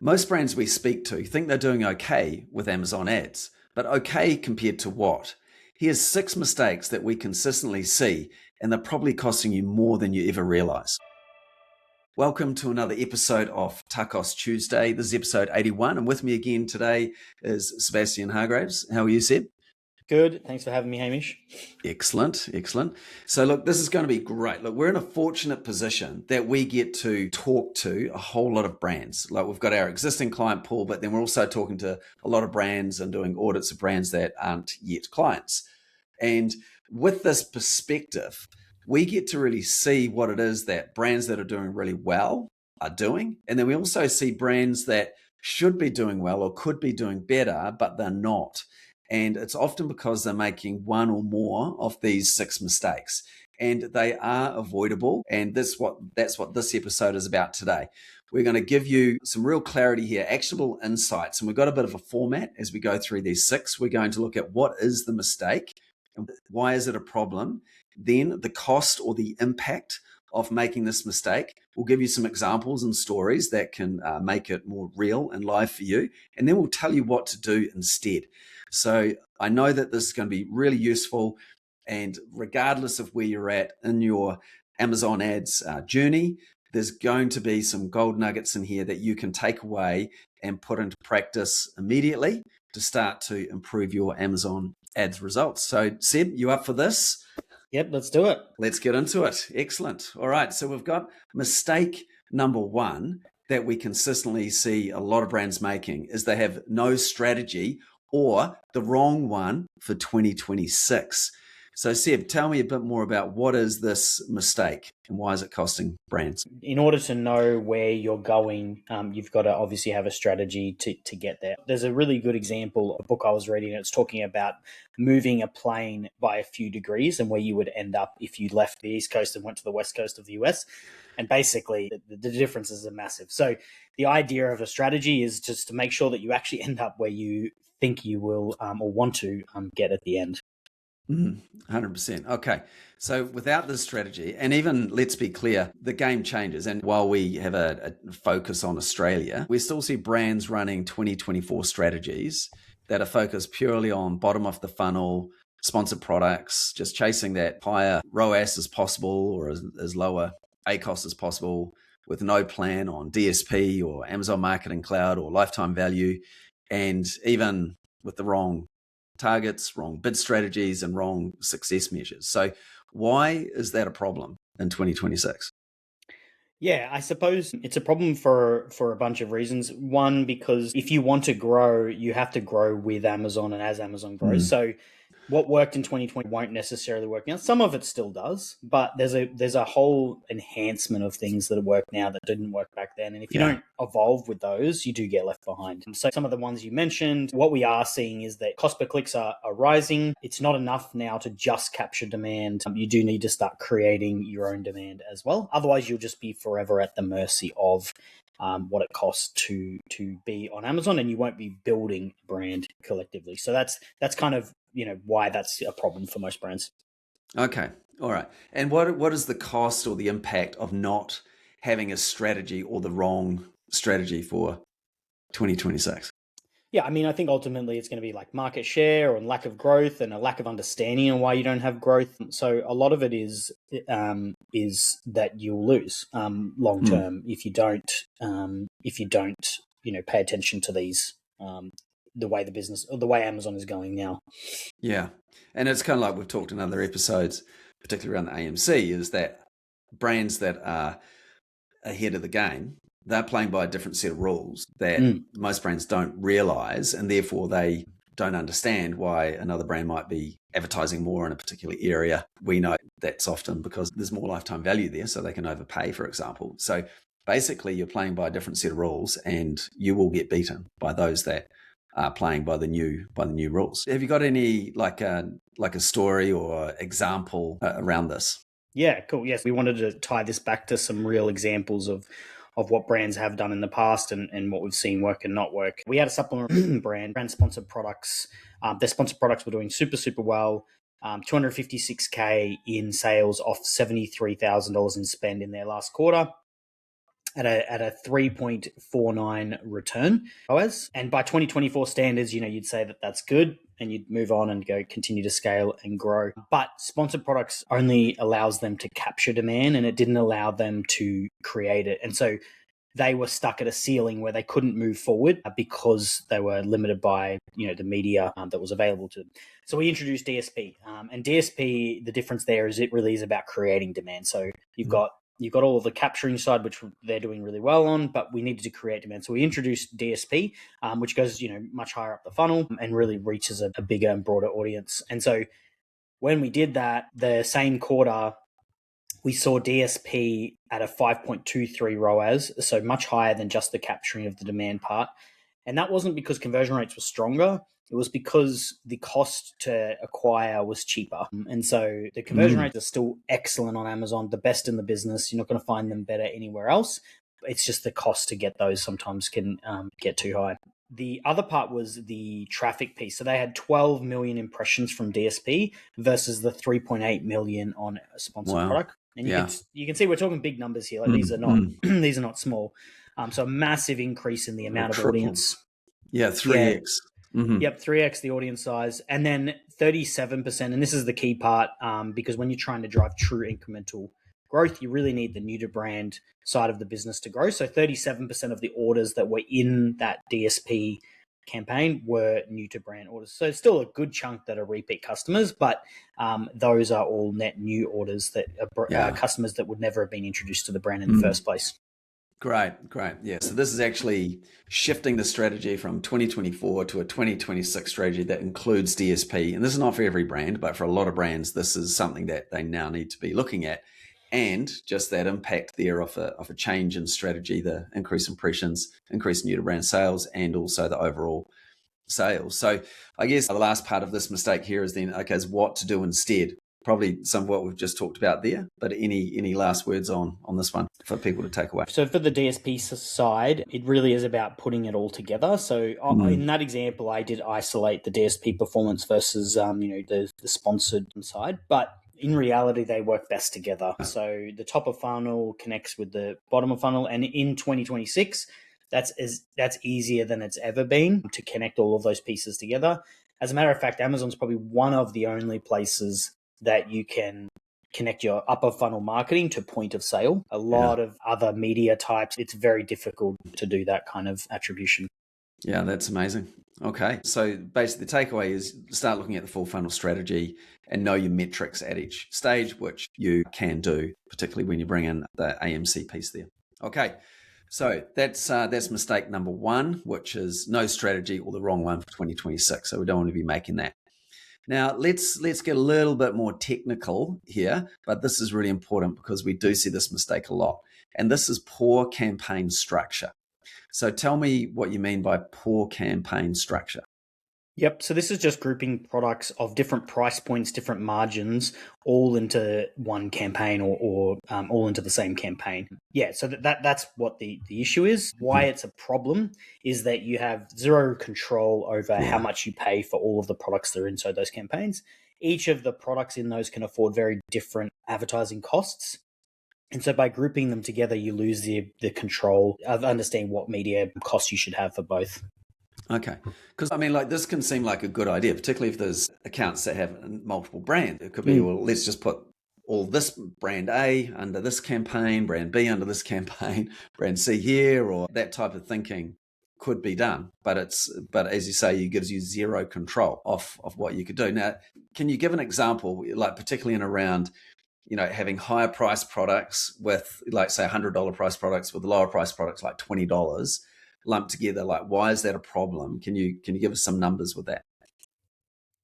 Most brands we speak to think they're doing okay with Amazon ads, but okay compared to what? Here's 6 mistakes that we consistently see, and they're probably costing you more than you ever realize. Welcome to another episode of TACOS Tuesday. This is episode 81, and with me again today is Sebastian Hargraves. How are you, Seb? Good. Thanks for having me, Hamish. Excellent. So look, this is going to be great. Look, we're in a fortunate position that we get to talk to a whole lot of brands. Like we've got our existing client pool, but then we're also talking to a lot of brands and doing audits of brands that aren't yet clients. And with this perspective, we get to really see what it is that brands that are doing really well are doing. And then we also see brands that should be doing well or could be doing better, but they're not. And it's often because they're making one or more of these 6 mistakes, and they are avoidable. And that's what this episode is about today. We're going to give you some real clarity here, actionable insights. And we've got a bit of a format as we go through these 6. We're going to look at what is the mistake and why is it a problem? Then the cost or the impact of making this mistake. We'll give you some examples and stories that can make it more real and live for you. And then we'll tell you what to do instead. So I know that this is going to be really useful, and regardless of where you're at in your Amazon ads journey, there's going to be some gold nuggets in here that you can take away and put into practice immediately to start to improve your Amazon ads results. So Seb, you up for this? Yep, let's do it. Let's get into it. Excellent. All right. So we've got mistake number 1 that we consistently see a lot of brands making is they have no strategy or the wrong one for 2026. So Seb, tell me a bit more about what is this mistake and why is it costing brands? In order to know where you're going, you've got to obviously have a strategy to get there. There's a really good example of a book I was reading. It's talking about moving a plane by a few degrees and where you would end up if you left the East Coast and went to the West Coast of the US. And basically, the differences are massive. So the idea of a strategy is just to make sure that you actually end up where you think you will or want to get at the end. 100%. Okay. So without this strategy, and even let's be clear, the game changes. And while we have a focus on Australia, we still see brands running 2024 strategies that are focused purely on bottom of the funnel, sponsored products, just chasing that higher ROAS as possible or as lower ACOS as possible, with no plan on DSP or Amazon Marketing Cloud or lifetime value, and even with the wrong targets, wrong bid strategies, and wrong success measures. So why is that a problem in 2026? Yeah, I suppose it's a problem for a bunch of reasons. One, because if you want to grow, you have to grow with Amazon and as Amazon grows. So what worked in 2020 won't necessarily work now. Some of it still does, but there's a whole enhancement of things that work now that didn't work back then. And if you don't evolve with those, you do get left behind. So some of the ones you mentioned, what we are seeing is that cost per clicks are rising. It's not enough now to just capture demand. You do need to start creating your own demand as well. Otherwise, you'll just be forever at the mercy of what it costs to be on Amazon, and you won't be building brand collectively. So that's kind of why that's a problem for most brands. Okay, all right. And what is the cost or the impact of not having a strategy or the wrong strategy for 2026? Yeah, I mean, I think ultimately it's going to be like market share or lack of growth and a lack of understanding on why you don't have growth. So a lot of it is that you'll lose long term if you don't pay attention to these the way the business or the way Amazon is going now. Yeah, and it's kind of like we've talked in other episodes, particularly around the AMC, is that brands that are ahead of the game, they're playing by a different set of rules that most brands don't realize, and therefore they don't understand why another brand might be advertising more in a particular area. We know that's often because there's more lifetime value there, so they can overpay, for example. So basically, you're playing by a different set of rules, and you will get beaten by those that are playing by the new rules. Have you got any like a story or example around this? Yeah, cool. Yes, we wanted to tie this back to some real examples of what brands have done in the past and what we've seen work and not work. We had a supplement brand sponsored products. Their sponsored products were doing super well. $256K in sales off $73,000 in spend in their last quarter. at a 3.49 return ROAS. And by 2024 standards, you'd say that that's good, and you'd move on and go continue to scale and grow. But sponsored products only allows them to capture demand, and it didn't allow them to create it. And so they were stuck at a ceiling where they couldn't move forward because they were limited by the media that was available to them. So we introduced DSP, and DSP, the difference there is it really is about creating demand. So you've got all of the capturing side, which they're doing really well on, but we needed to create demand. So we introduced DSP, which goes much higher up the funnel and really reaches a bigger and broader audience. And so when we did that, the same quarter, we saw DSP at a 5.23 ROAS, so much higher than just the capturing of the demand part. And that wasn't because conversion rates were stronger. It was because the cost to acquire was cheaper. And so the conversion rates are still excellent on Amazon, the best in the business. You're not going to find them better anywhere else. It's just the cost to get those sometimes can get too high. The other part was the traffic piece. So they had 12 million impressions from DSP versus the 3.8 million on a sponsored product. And you can see we're talking big numbers here. Like these are not these are not small. So a massive increase in the amount of audience. Yeah, 3x. Yep, 3x the audience size. And then 37%, and this is the key part, because when you're trying to drive true incremental growth, you really need the new to brand side of the business to grow. So 37% of the orders that were in that DSP campaign were new to brand orders. So still a good chunk that are repeat customers, but those are all net new orders that are customers that would never have been introduced to the brand in the first place. Great. Yeah. So this is actually shifting the strategy from 2024 to a 2026 strategy that includes DSP. And this is not for every brand, but for a lot of brands, this is something that they now need to be looking at. And just that impact there of a change in strategy, the increased impressions, increased new to brand sales, and also the overall sales. So I guess the last part of this mistake here is then, okay, is what to do instead. Probably some of what we've just talked about there, but any last words on this one for people to take away? So for the DSP side, it really is about putting it all together. So in that example, I did isolate the DSP performance versus the sponsored side, but in reality, they work best together. So the top of funnel connects with the bottom of funnel, and in 2026, that's easier than it's ever been to connect all of those pieces together. As a matter of fact, Amazon's probably one of the only places that you can connect your upper funnel marketing to point of sale. A lot of other media types, it's very difficult to do that kind of attribution. Yeah, that's amazing. Okay. So basically the takeaway is start looking at the full funnel strategy and know your metrics at each stage, which you can do, particularly when you bring in the AMC piece there. Okay. So that's mistake number one, which is no strategy, or the wrong one for 2026. So we don't want to be making that. Now, let's get a little bit more technical here, but this is really important because we do see this mistake a lot. And this is poor campaign structure. So tell me what you mean by poor campaign structure. Yep. So this is just grouping products of different price points, different margins, all into one campaign or all into the same campaign. Yeah. So that's what the issue is. Why it's a problem is that you have zero control over how much you pay for all of the products that are inside those campaigns. Each of the products in those can afford very different advertising costs. And so by grouping them together, you lose the control of understanding what media costs you should have for both. Okay. Because, I mean, like this can seem like a good idea, particularly if there's accounts that have multiple brands. It could be, well, let's just put all this brand A under this campaign, brand B under this campaign, brand C here, or that type of thinking could be done. But as you say, it gives you zero control of what you could do. Now, can you give an example, like particularly in around, having higher price products with, like, say, $100 price products with lower price products like $20 lumped together? Like, why is that a problem? Can you give us some numbers with that?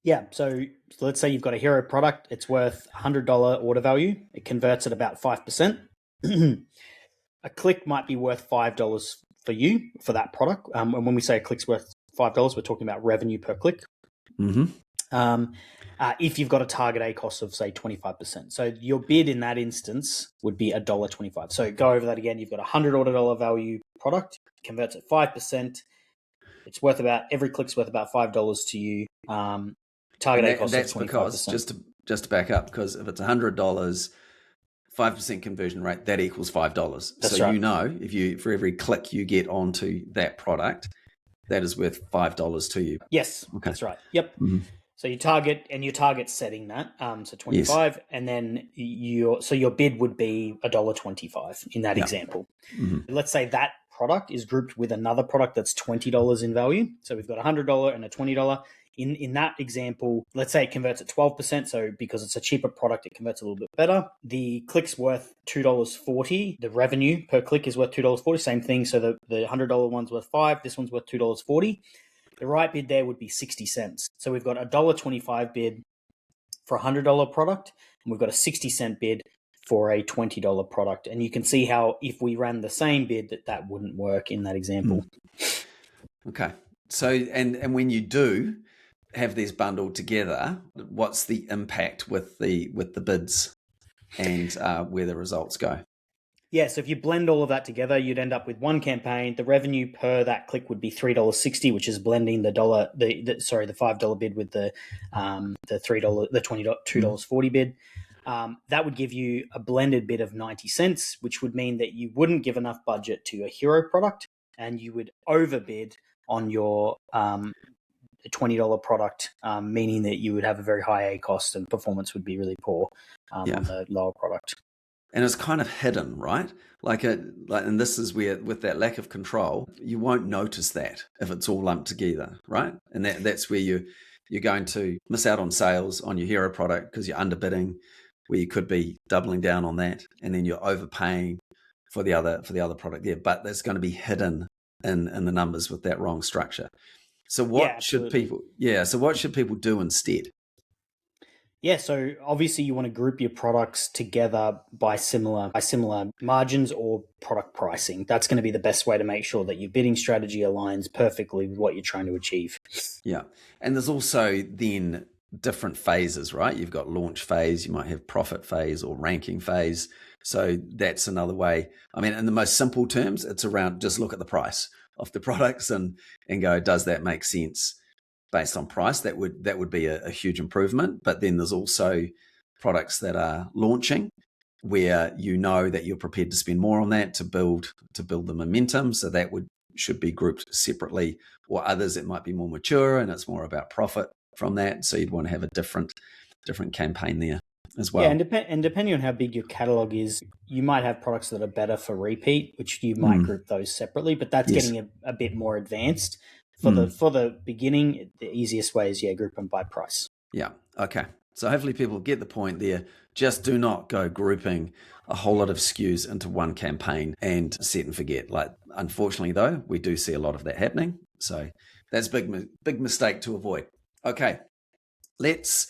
Yeah. So let's say you've got a hero product. It's worth $100 order value. It converts at about 5%. A click might be worth $5 for you for that product. And when we say a click's worth $5, we're talking about revenue per click. If you've got a target ACOS of, say, 25%. So your bid in that instance would be $1.25. So go over that again. You've got a $100 order value product, converts at 5%. It's worth every click's worth about $5 to you. Target ACOS that's of 25%. Because, just to back up, because if it's $100, 5% conversion rate, that equals $5. That's so right. you know, if you for every click you get onto that product, that is worth $5 to you. Yes, Okay. that's right. Yep. Mm-hmm. So you target setting that, so 25, Yes. and then your bid would be $1.25 in that Yeah. example. Mm-hmm. Let's say that product is grouped with another product that's $20 in value. So we've got a $100 and a $20. In that example, let's say it converts at 12%. So because it's a cheaper product, it converts a little bit better. The click's worth $2.40. The revenue per click is worth $2.40. Same thing. So the $100 one's worth $5. This one's worth $2.40. The right bid there would be 60 cents. So we've got a $1.25 bid for a $100 product, and we've got a 60-cent bid for a $20 product. And you can see how if we ran the same bid, that wouldn't work in that example. Okay. So, and when you do have these bundled together, what's the impact with the bids and where the results go? Yeah, so if you blend all of that together, you'd end up with one campaign. The revenue per that click would be $3.60, which is blending the $5 bid with the $2.40 bid. That would give you a blended bid of 90 cents, which would mean that you wouldn't give enough budget to a hero product, and you would overbid on your $20 product, meaning that you would have a very high A cost and performance would be really poor on the lower product. And it's kind of hidden, right? And this is where, with that lack of control, you won't notice that if it's all lumped together, right? And that's where you're going to miss out on sales on your hero product because you're underbidding, where you could be doubling down on that, and then you're overpaying for the other product there. But that's going to be hidden in the numbers with that wrong structure. So what should people do instead? Yeah, so obviously you want to group your products together by similar margins or product pricing. That's going to be the best way to make sure that your bidding strategy aligns perfectly with what you're trying to achieve. Yeah. And there's also then different phases, right? You've got launch phase, you might have profit phase or ranking phase. So that's another way. I mean, in the most simple terms, it's around just look at the price of the products and go, does that make sense? Based on price, that would be a huge improvement. But then there's also products that are launching where you know that you're prepared to spend more on that to build the momentum. So that should be grouped separately, or others that might be more mature and it's more about profit from that. So you'd want to have a different campaign there as well. Yeah, and depending on how big your catalog is, you might have products that are better for repeat, which you might group those separately. But that's getting a bit more advanced. For the beginning, the easiest way is group them by price. Yeah. Okay. So hopefully people get the point there. Just do not go grouping a whole lot of SKUs into one campaign and set and forget. Like, unfortunately though, we do see a lot of that happening. So that's big mistake to avoid. Okay. Let's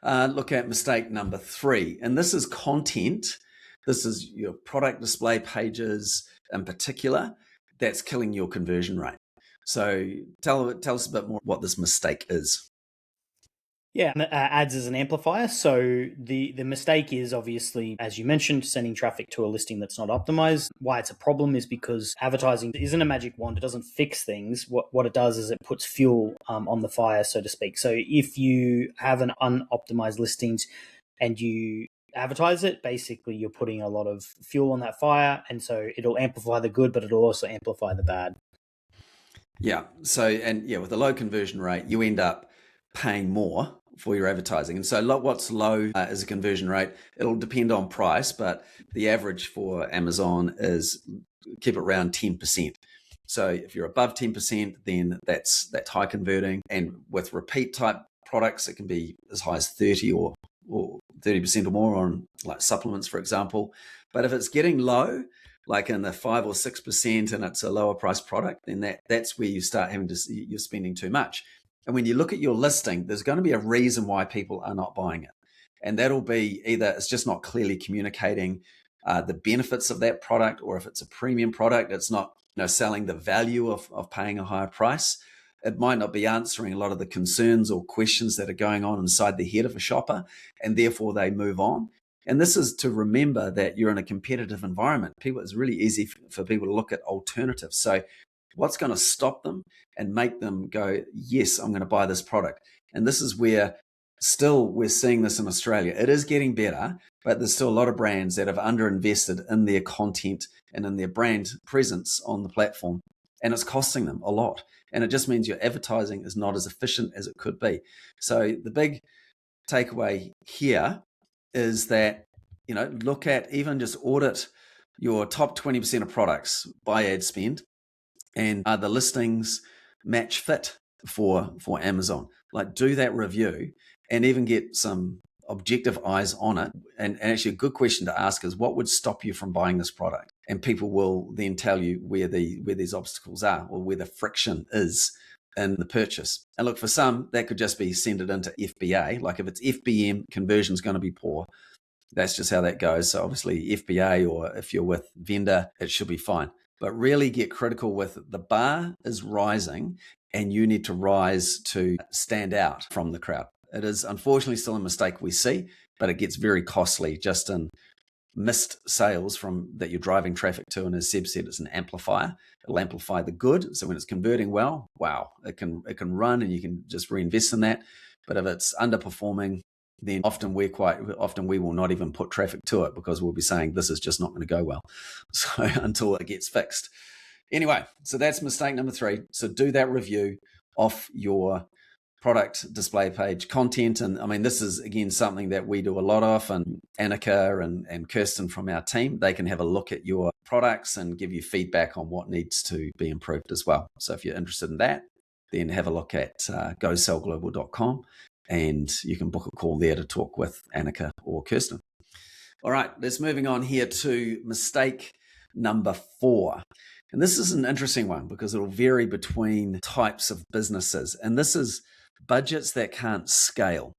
look at mistake number 3. And this is content. This is your product display pages in particular that's killing your conversion rate. So tell us a bit more what this mistake is. Yeah, ads as an amplifier. So the mistake is obviously, as you mentioned, sending traffic to a listing that's not optimized. Why it's a problem is because advertising isn't a magic wand. It doesn't fix things. What it does is it puts fuel on the fire, so to speak. So if you have an unoptimized listings and you advertise it, basically you're putting a lot of fuel on that fire, and so it'll amplify the good, but it'll also amplify the bad. Yeah. So, with a low conversion rate, you end up paying more for your advertising. And so what's low as a conversion rate? It'll depend on price, but the average for Amazon is keep it around 10%. So if you're above 10%, then that's high converting. And with repeat type products, it can be as high as 30 or 30% or more on like supplements, for example. But if it's getting low, like in the 5 or 6%, and it's a lower price product, then that's where you start you're spending too much. And when you look at your listing, there's going to be a reason why people are not buying it. And that'll be either it's just not clearly communicating the benefits of that product, or if it's a premium product, it's not selling the value of paying a higher price. It might not be answering a lot of the concerns or questions that are going on inside the head of a shopper, and therefore they move on. And this is to remember that you're in a competitive environment. It's really easy for people to look at alternatives. So what's going to stop them and make them go, yes, I'm going to buy this product? And this is where Still, we're seeing this in Australia. It is getting better, but there's still a lot of brands that have underinvested in their content and in their brand presence on the platform. And it's costing them a lot. And it just means your advertising is not as efficient as it could be. So the big takeaway here is that, look at, even just audit your top 20% of products by ad spend, and are the listings match fit for Amazon? Like, do that review and even get some objective eyes on it. And actually a good question to ask is, what would stop you from buying this product? And people will then tell you where these obstacles are, or where the friction is in the purchase. And look, for some, that could just be send it into FBA. Like if it's FBM, conversion is going to be poor. That's just how that goes. So obviously FBA, or if you're with vendor, it should be fine. But really get critical with the bar is rising, and you need to rise to stand out from the crowd. It is unfortunately still a mistake we see, but it gets very costly just in missed sales from that you're driving traffic to. And as Seb said, it's an amplifier. It'll amplify the good. So when it's converting well, wow, it can run, and you can just reinvest in that. But if it's underperforming, then often we will not even put traffic to it, because we'll be saying this is just not going to go well. So until it gets fixed. Anyway, so that's mistake number 3. So do that review off your product display page content. And I mean, this is again something that we do a lot of, and Annika and Kirsten from our team, they can have a look at your products and give you feedback on what needs to be improved as well. So if you're interested in that, then have a look at gosellglobal.com, and you can book a call there to talk with Annika or Kirsten. All right, let's moving on here to mistake number 4. And this is an interesting one because it'll vary between types of businesses. And this is budgets that can't scale.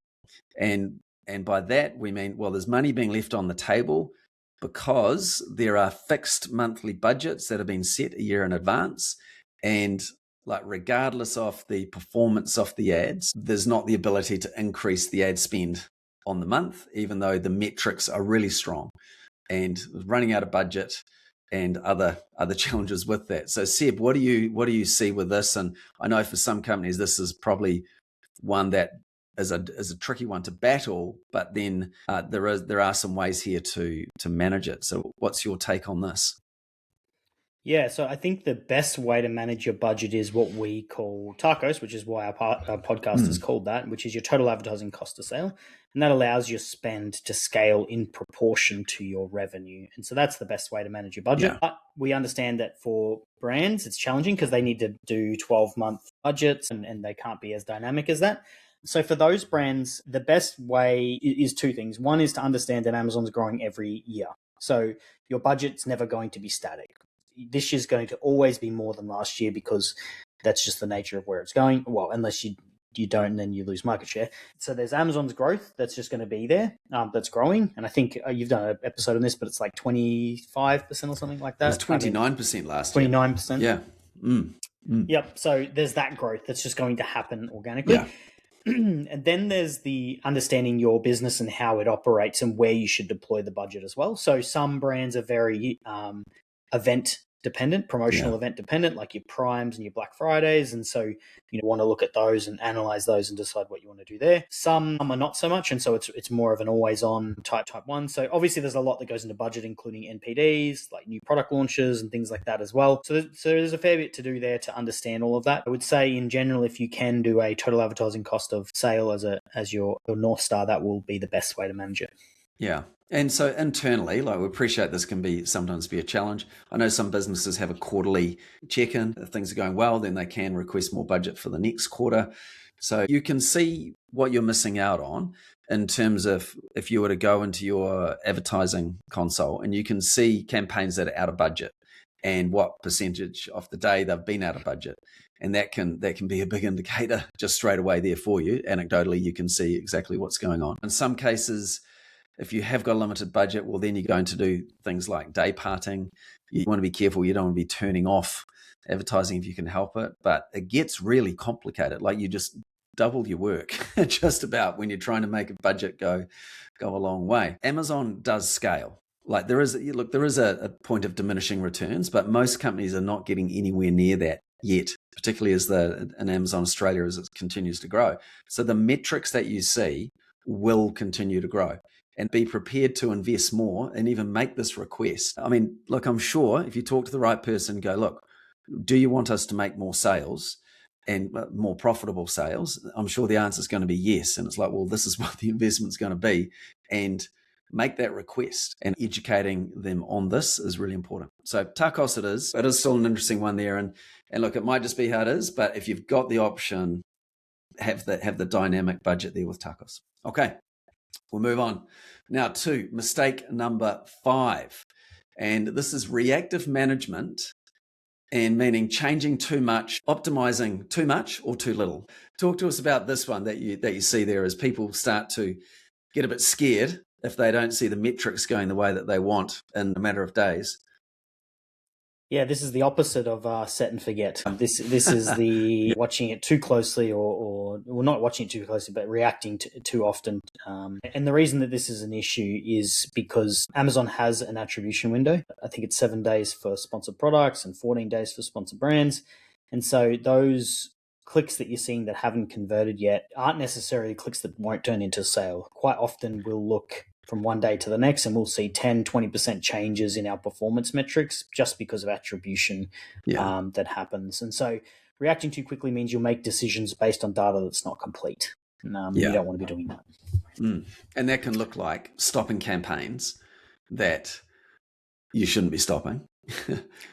And by that, we mean, well, there's money being left on the table because there are fixed monthly budgets that have been set a year in advance. And like, regardless of the performance of the ads, there's not the ability to increase the ad spend on the month, even though the metrics are really strong, and running out of budget and other challenges with that. So Seb, what do you see with this? And I know for some companies, this is probably one that is a tricky one to battle, but then there are some ways here to manage it. So what's your take on this? Yeah, so I think the best way to manage your budget is what we call TACOS, which is why our podcast is called that, which is your total advertising cost of sale. And that allows your spend to scale in proportion to your revenue. And so that's the best way to manage your budget. Yeah. But we understand that for brands, it's challenging because they need to do 12-month budgets and they can't be as dynamic as that. So for those brands, the best way is 2 things. One is to understand that Amazon's growing every year. So your budget's never going to be static. This year's going to always be more than last year because that's just the nature of where it's going. Well, unless you don't, then you lose market share. So there's Amazon's growth that's just going to be there, that's growing. And I think you've done an episode on this, but it's like 25% or something like that. It was 29% last year. 29%. Yeah. Yep. So there's that growth that's just going to happen organically. Yeah. And then there's the understanding your business and how it operates and where you should deploy the budget as well. So some brands are very event dependent, promotional event dependent, like your Primes and your Black Fridays. And so you want to look at those and analyze those and decide what you want to do there. Some are not so much. And so it's more of an always on type one. So obviously there's a lot that goes into budget, including NPDs, like new product launches and things like that as well. So there's a fair bit to do there to understand all of that. I would say in general, if you can do a total advertising cost of sale as your North Star, that will be the best way to manage it. Yeah. And so internally, like, we appreciate this can sometimes be a challenge. I know some businesses have a quarterly check-in. If things are going well, then they can request more budget for the next quarter. So you can see what you're missing out on in terms of if you were to go into your advertising console and you can see campaigns that are out of budget and what percentage of the day they've been out of budget. And that can be a big indicator just straight away there for you. Anecdotally, you can see exactly what's going on. In some cases, if you have got a limited budget, well, then you're going to do things like day parting. You want to be careful. You don't want to be turning off advertising if you can help it. But it gets really complicated. Like, you just double your work just about when you're trying to make a budget go a long way. Amazon does scale. Like, there is a point of diminishing returns, but most companies are not getting anywhere near that yet, particularly in Amazon Australia as it continues to grow. So the metrics that you see will continue to grow, and be prepared to invest more and even make this request. I mean, look, I'm sure if you talk to the right person, go, look, do you want us to make more sales and more profitable sales? I'm sure the answer is going to be yes. And it's like, well, this is what the investment's going to be. And make that request, and educating them on this is really important. So TACOS it is. It is still an interesting one there. And look, it might just be how it is, but if you've got the option, have the dynamic budget there with TACOS. Okay, we'll move on. Now to mistake number 5. And this is reactive management, and meaning changing too much, optimizing too much or too little. Talk to us about this one that you see there as people start to get a bit scared if they don't see the metrics going the way that they want in a matter of days. Yeah, this is the opposite of set and forget. This is the watching it too closely, or not watching it too closely, but reacting too often. And the reason that this is an issue is because Amazon has an attribution window. I think it's 7 days for sponsored products and 14 days for sponsored brands. And so those clicks that you're seeing that haven't converted yet aren't necessarily clicks that won't turn into a sale. Quite often we'll look from one day to the next and we'll see 10, 20% changes in our performance metrics just because of attribution that happens. And so reacting too quickly means you'll make decisions based on data that's not complete. You don't want to be doing that. And that can look like stopping campaigns that you shouldn't be stopping.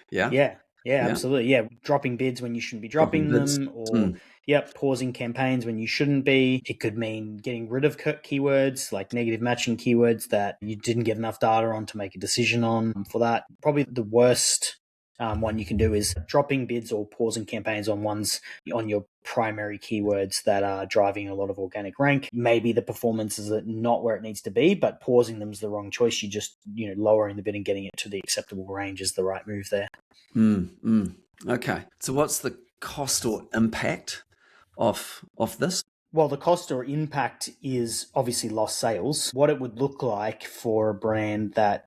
Yeah, absolutely. Yeah, dropping bids when you shouldn't be dropping them, or pausing campaigns when you shouldn't be. It could mean getting rid of keywords, like negative matching keywords that you didn't get enough data on to make a decision on. For that, probably the worst one you can do is dropping bids or pausing campaigns on your primary keywords that are driving a lot of organic rank. Maybe the performance is not where it needs to be, but pausing them is the wrong choice. You just, lowering the bid and getting it to the acceptable range is the right move there. Okay. So what's the cost or impact of this? Well, the cost or impact is obviously lost sales. What it would look like for a brand that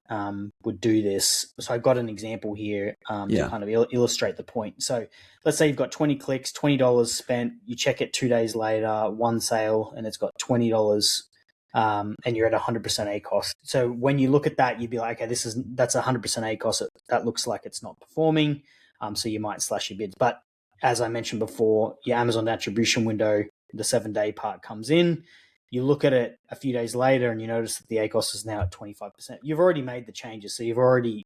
would do this. So I've got an example here to kind of illustrate the point. So let's say you've got 20 clicks, $20 spent. You check it 2 days later, one sale, and it's got $20. And you're at 100% ACOS. So when you look at that, you'd be like, okay, that's 100% ACOS. That looks like it's not performing. So you might slash your bids. But as I mentioned before, your Amazon attribution window, the 7-day part comes in. You look at it a few days later and you notice that the ACOS is now at 25%. You've already made the changes. So you've already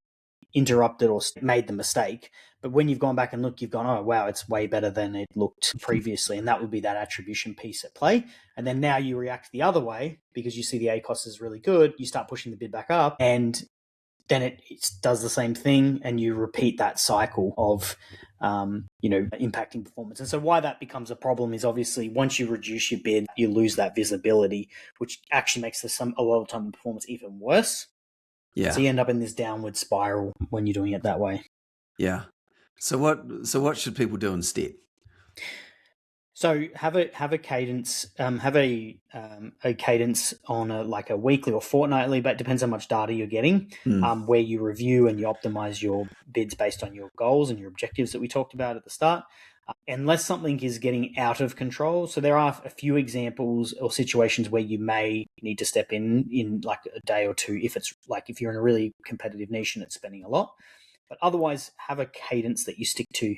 interrupted or made the mistake. But when you've gone back and looked, you've gone, oh, wow, it's way better than it looked previously. And that would be that attribution piece at play. And then now you react the other way because you see the ACOS is really good. You start pushing the bid back up, and then it does the same thing, and you repeat that cycle of, impacting performance. And so why that becomes a problem is obviously once you reduce your bid, you lose that visibility, which actually makes a lot of time the performance even worse. Yeah. So you end up in this downward spiral when you're doing it that way. Yeah. So what should people do instead? So have a cadence, a cadence on a weekly or fortnightly, but it depends how much data you're getting, where you review and you optimize your bids based on your goals and your objectives that we talked about at the start. Unless something is getting out of control. So there are a few examples or situations where you may need to step in like a day or two if you're in a really competitive niche and it's spending a lot. But otherwise, have a cadence that you stick to,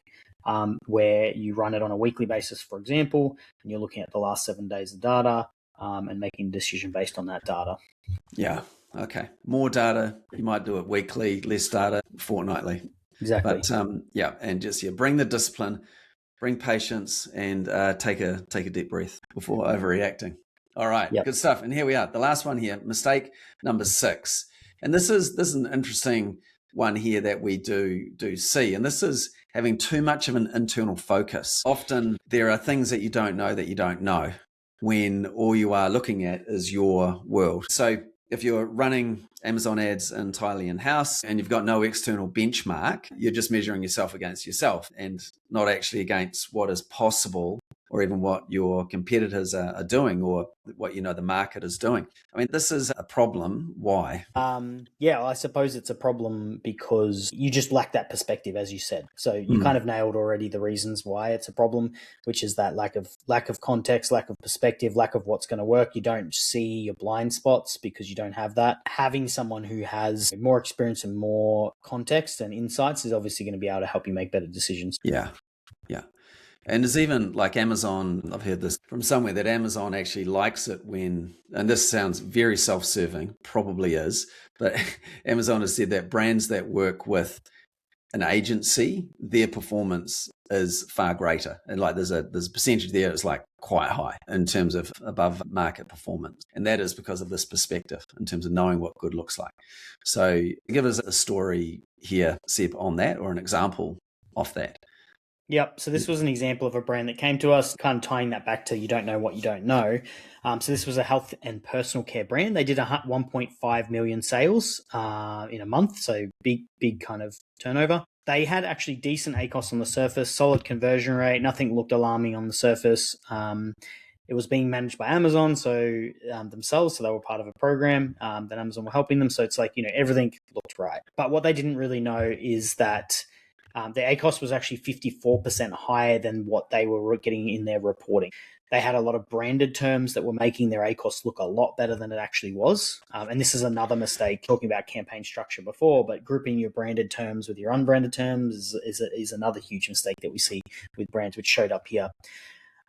where you run it on a weekly basis, for example, and you're looking at the last 7 days of data and making a decision based on that data. Yeah. Okay. More data. You might do it weekly, less data, fortnightly. Exactly. But and just bring the discipline, bring patience, and take a deep breath before overreacting. All right. Yep. Good stuff. And here we are. The last one here, mistake number 6. And this is an interesting one here that we do see. And this is having too much of an internal focus. Often there are things that you don't know when all you are looking at is your world. So if you're running Amazon ads entirely in-house and you've got no external benchmark, you're just measuring yourself against yourself and not actually against what is possible or even what your competitors are doing, or what the market is doing. I mean, this is a problem. Why? Yeah, I suppose it's a problem because you just lack that perspective, as you said. So you kind of nailed already the reasons why it's a problem, which is that lack of context, lack of perspective, lack of what's going to work. You don't see your blind spots because you don't have that. Having someone who has more experience and more context and insights is obviously going to be able to help you make better decisions. Yeah. And there's even like Amazon, I've heard this from somewhere, that Amazon actually likes it when, and this sounds very self-serving, probably is, but Amazon has said that brands that work with an agency, their performance is far greater. And like there's a percentage there that's like quite high in terms of above market performance. And that is because of this perspective in terms of knowing what good looks like. So give us a story here, Seb, on that, or an example of that. Yep. So this was an example of a brand that came to us, kind of tying that back to you don't know what you don't know. So this was a health and personal care brand. They did 1.5 million sales in a month. So big kind of turnover. They had actually decent ACOS on the surface, solid conversion rate. Nothing looked alarming on the surface. It was being managed by Amazon, so themselves, so they were part of a program that Amazon were helping them. So it's like, everything looked right. But what they didn't really know is that their ACOS was actually 54% higher than what they were getting in their reporting. They had a lot of branded terms that were making their ACOS look a lot better than it actually was. And this is another mistake, talking about campaign structure before, but grouping your branded terms with your unbranded terms is another huge mistake that we see with brands, which showed up here.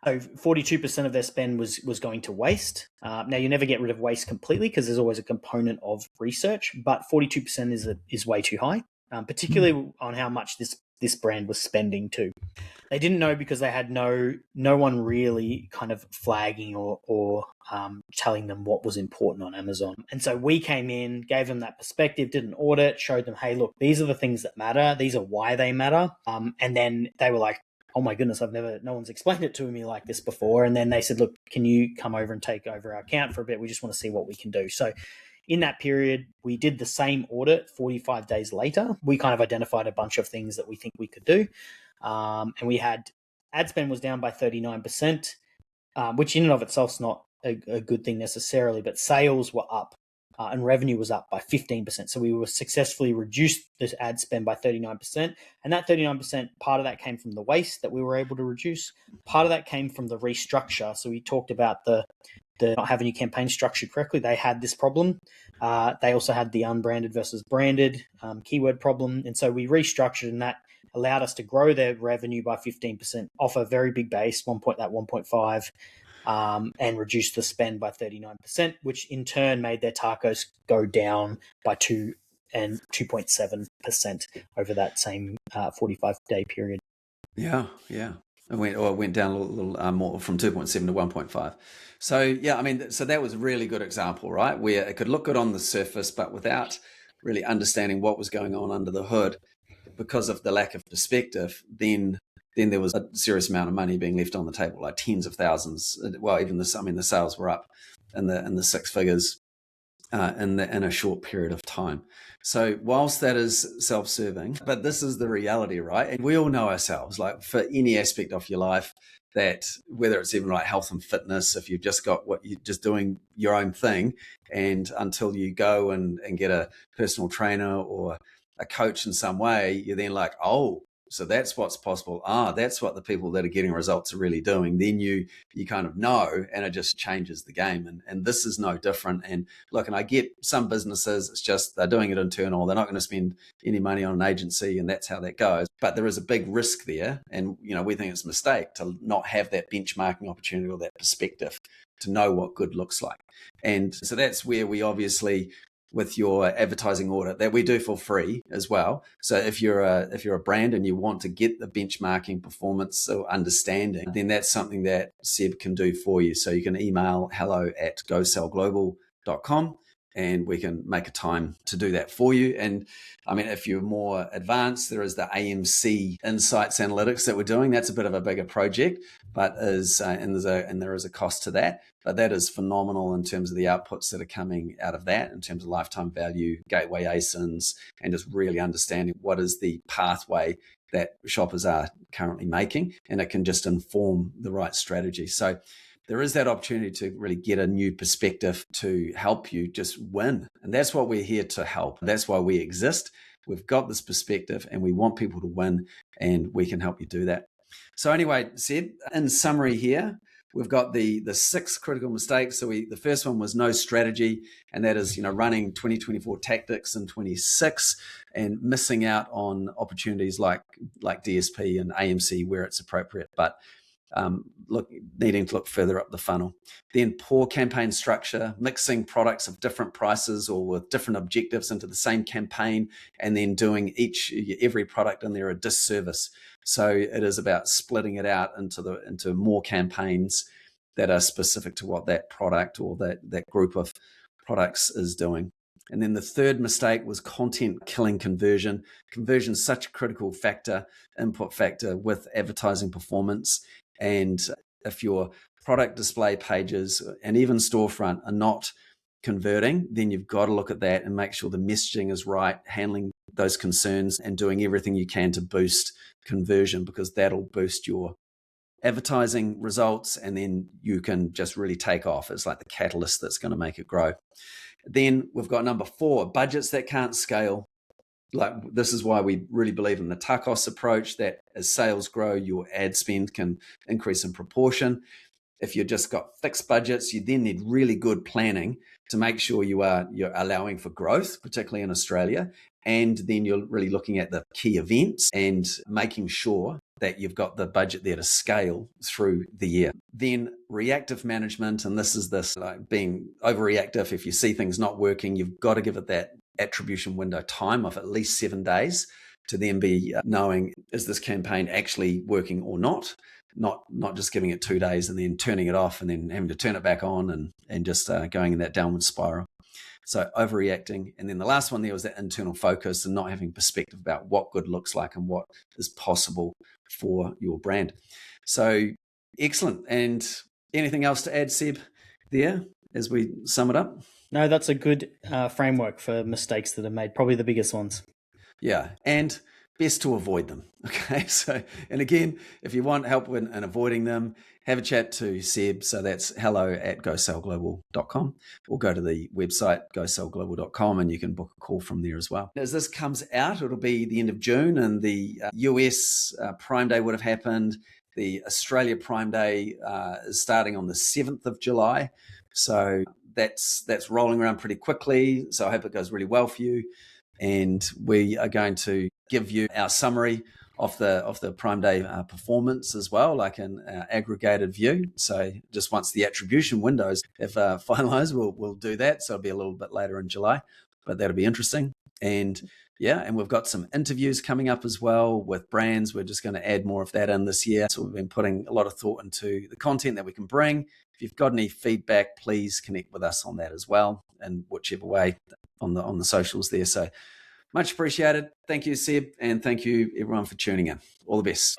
So 42% of their spend was going to waste. Now, you never get rid of waste completely because there's always a component of research, but 42% is way too high. Particularly on how much this brand was spending too. They didn't know because they had no one really kind of flagging or telling them what was important on Amazon. And so we came in, gave them that perspective, did an audit, showed them, hey, look, these are the things that matter. These are why they matter. And then they were like, oh my goodness, no one's explained it to me like this before. And then they said, look, can you come over and take over our account for a bit? We just want to see what we can do. So in that period, we did the same audit 45 days later. We kind of identified a bunch of things that we think we could do. And we had ad spend was down by 39%, which in and of itself is not a good thing necessarily, but sales were up and revenue was up by 15%. So we were successfully reduced this ad spend by 39%. And that 39%, part of that came from the waste that we were able to reduce. Part of that came from the restructure. So we talked about the not having your campaign structured correctly. They had this problem. They also had the unbranded versus branded keyword problem. And so we restructured, and that allowed us to grow their revenue by 15% off a very big base, 1.5, and reduce the spend by 39%, which in turn made their TACOS go down by 2.7% over that same 45-day period. Yeah. It went down a little more from 2.7 to 1.5. So yeah, I mean, so that was a really good example, right? Where it could look good on the surface, but without really understanding what was going on under the hood, because of the lack of perspective, then there was a serious amount of money being left on the table, like tens of thousands. Well, even the sales were up in the six figures in a short period of time. So whilst that is self-serving, but this is the reality, right? And we all know ourselves, like for any aspect of your life, that whether it's even like health and fitness, if you've just got you're just doing your own thing, and until you go and get a personal trainer or a coach in some way, you're then like, oh, so that's what's possible. That's what the people that are getting results are really doing. Then you kind of know, and it just changes the game. And this is no different. And look, and I get some businesses, it's just they're doing it internal. They're not going to spend any money on an agency, and that's how that goes. But there is a big risk there. And, we think it's a mistake to not have that benchmarking opportunity or that perspective to know what good looks like. And so that's where we obviously, with your advertising audit, that we do for free as well. So if you're a brand and you want to get the benchmarking performance or understanding, then that's something that Seb can do for you. So you can email hello@gosellglobal.com and we can make a time to do that for you. And I mean, if you're more advanced, there is the AMC Insights Analytics that we're doing. That's a bit of a bigger project, but there is a cost to that. But that is phenomenal in terms of the outputs that are coming out of that, in terms of lifetime value, gateway ASINs, and just really understanding what is the pathway that shoppers are currently making, and it can just inform the right strategy. So there is that opportunity to really get a new perspective to help you just win. And that's what we're here to help. That's why we exist. We've got this perspective and we want people to win, and we can help you do that. So anyway, Seb, in summary here, we've got the 6 critical mistakes. So the first one was no strategy, and that is, running 2024 tactics in 26 and missing out on opportunities like DSP and AMC where it's appropriate, but needing to look further up the funnel. Then poor campaign structure, mixing products of different prices or with different objectives into the same campaign, and then doing every product in there a disservice. So it is about splitting it out into more campaigns that are specific to what that product or that group of products is doing. And then the third mistake was content killing conversion. Conversion is such a critical input factor with advertising performance. And if your product display pages and even storefront are not converting, then you've got to look at that and make sure the messaging is right, handling those concerns and doing everything you can to boost conversion, because that'll boost your advertising results, and then you can just really take off. It's like the catalyst that's going to make it grow. Then we've got number 4, budgets that can't scale. Like, this is why we really believe in the TACOS approach, that as sales grow, your ad spend can increase in proportion. If you've just got fixed budgets, you then need really good planning to make sure you're allowing for growth, particularly in Australia. And then you're really looking at the key events and making sure that you've got the budget there to scale through the year. Then reactive management, and this is like being overreactive. If you see things not working, you've got to give it that attribution window time of at least 7 days to then be knowing, is this campaign actually working or not? Not just giving it 2 days and then turning it off and then having to turn it back on and just going in that downward spiral. So overreacting. And then the last one there was that internal focus and not having perspective about what good looks like and what is possible for your brand. So excellent. And anything else to add, Seb, there as we sum it up? No, that's a good framework for mistakes that are made, probably the biggest ones. Yeah, and best to avoid them. Okay, so, and again, if you want help in avoiding them, have a chat to Seb. So that's hello@gosellglobal.com, or go to the website gosellglobal.com and you can book a call from there as well. As this comes out, it'll be the end of June, and the US Prime Day would have happened. The Australia Prime Day is starting on the 7th of July. So that's rolling around pretty quickly. So I hope it goes really well for you. And we are going to give you our summary of the Prime Day performance as well, like an aggregated view. So just once the attribution windows have finalized, we'll do that. So it'll be a little bit later in July, but that'll be interesting. And yeah, and we've got some interviews coming up as well with brands. We're just going to add more of that in this year. So we've been putting a lot of thought into the content that we can bring. If you've got any feedback, please connect with us on that as well, in whichever way on the socials there. So much appreciated. Thank you, Seb, and thank you everyone for tuning in. All the best.